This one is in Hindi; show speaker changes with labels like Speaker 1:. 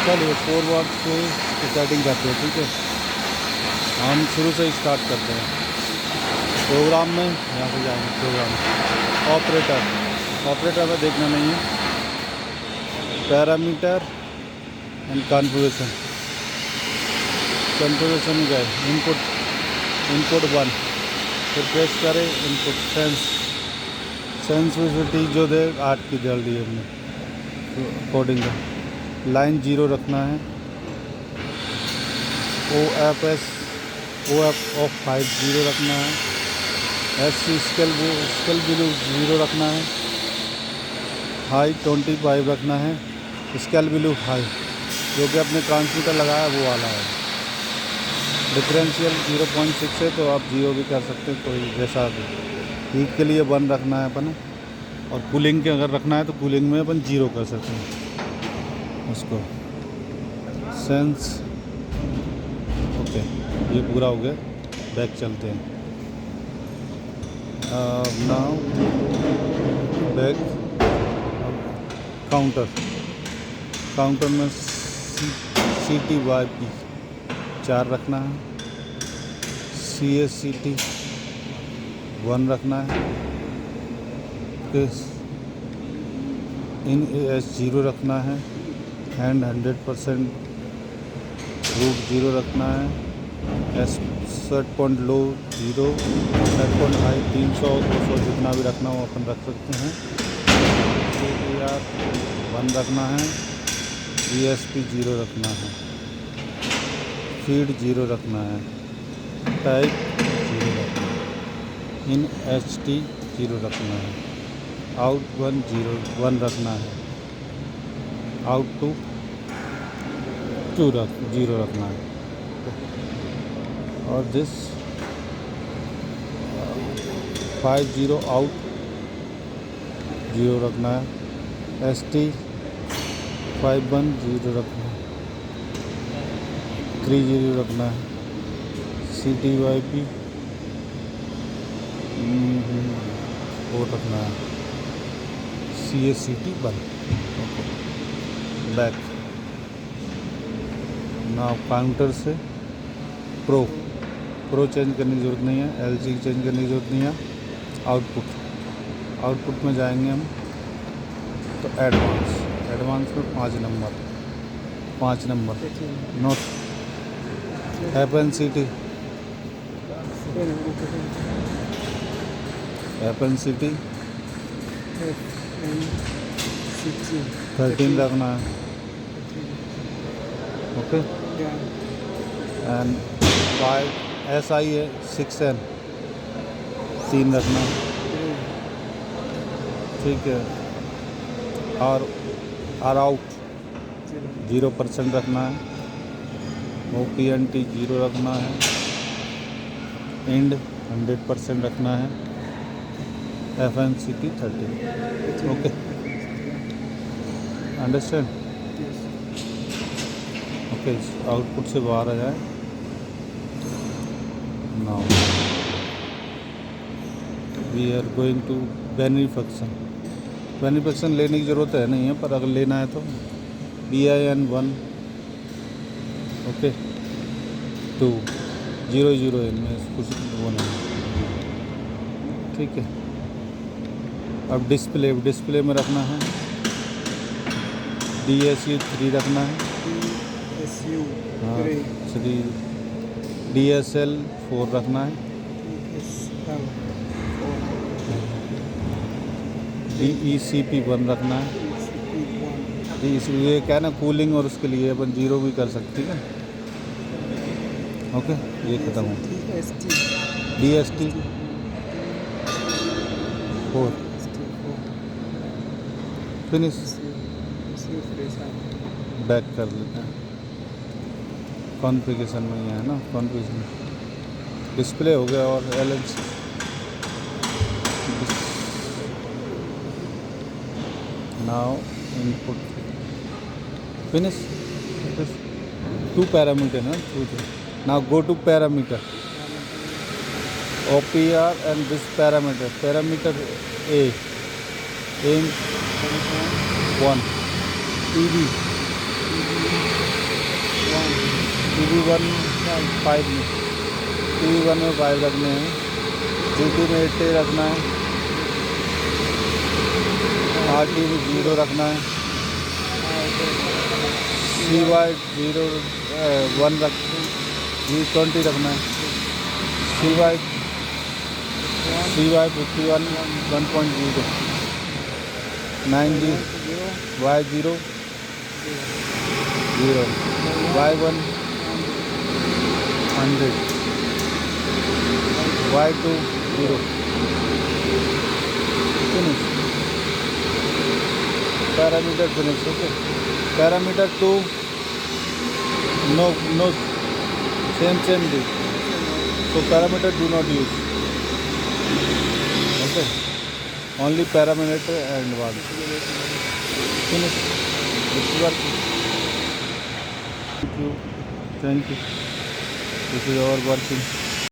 Speaker 1: चलिए 4 वाट से सेटिंग करते हैं, ठीक है। हम शुरू से ही स्टार्ट करते हैं। प्रोग्राम में यहाँ से जाएंगे, प्रोग्राम ऑपरेटर में देखना नहीं है, पैरामीटर एंड कॉन्फ़िगरेशन ही गए, इनपुट 1, फिर प्रेस करें इनपुट सेंसिटिविटी जो दे 8 की डाल दी हमने कोडिंग का। लाइन 0 रखना है, OF ऑफ 5 0 रखना है, SC स्केल वैल्यू 0 रखना है, हाई 25 रखना है, स्केल वैल्यू हाई जो कि अपने ट्रांसमीटर लगाया वो वाला है। डिफरेंशियल 0.6 है तो आप 0 भी कर सकते हैं, कोई जैसा भी। हीट के लिए 1 रखना है अपन, और कूलिंग के अगर रखना है तो कूलिंग में अपन 0 कर सकते हैं उसको। सेंस ओके, ये पूरा हो गया। बैक चलते हैं। नाउ बैक काउंटर में CTYP 4 रखना है, CSCT 1 रखना है, इन AS 0 रखना है, हैंड 100% रूट 0 रखना है, सेट पॉइंट लो 0, सेट पॉइंट हाई 300 200 जितना भी रखना हो अपन रख सकते हैं। CTR 1 रखना है, ESP 0 रखना है, फीड 0 रखना है, टाइप 0 रखना है, इन HT 0 रखना है, आउट 1 रखना है, आउट 2 0 रखना है, और दिस 50 आउट 0 रखना है, ST 51 0 रखना है, 30 रखना है, CTYP 4 रखना है, CSCT 1। बैक ना काउंटर से प्रो चेंज करने की ज़रूरत नहीं है, LC चेंज करने की ज़रूरत नहीं है। आउटपुट में जाएंगे हम तो एडवांस में 5 नंबर नोट FNCT 13 रखना है, ओके। एंड 5 SI है 6N 3 रखना है, ठीक है। और आउट 0% रखना है, OPNT 0 रखना है, इंड 100% रखना है, FNCT 30, okay. Understand? Okay, output से बाहर आ जाए। Now we are going to बेनिफिक्शन लेने की ज़रूरत है नहीं है, पर अगर लेना है तो BIN 1, ओके 2 0 0 इनमें कुछ वो नहीं, ठीक है। अब डिस्प्ले में रखना है, DSU 3 रखना है, हाँ 3, DSL 4 रखना है, DECP 1 रखना है। ये क्या है ना, कूलिंग, और उसके लिए अपन 0 भी कर सकते हैं, ओके। ये ख़त्म हो। DST 4 finish. बैक कर लेते हैं। कॉन्फ़िगरेशन में ही है ना, कॉन्फ़िगरेशन डिस्प्ले हो गया, और LNC now input finish. 2 parameter ना, 2 now go to parameter OPR and this parameter A aim 1 EB TV1 5 में, TV1 में 5 रखने हैं, GT में 80 रखना है, RT में 0 रखना है, CY 1 रख G20 रखना है, CY 51 1.0, 9G Y0 0, Y1 100, Y2 0. Finish. Parameter finish. Okay. Parameter 2 no same thing. So parameter do not use. Okay. Only parameter and one. Finish. It's working. Thank you. This is our working.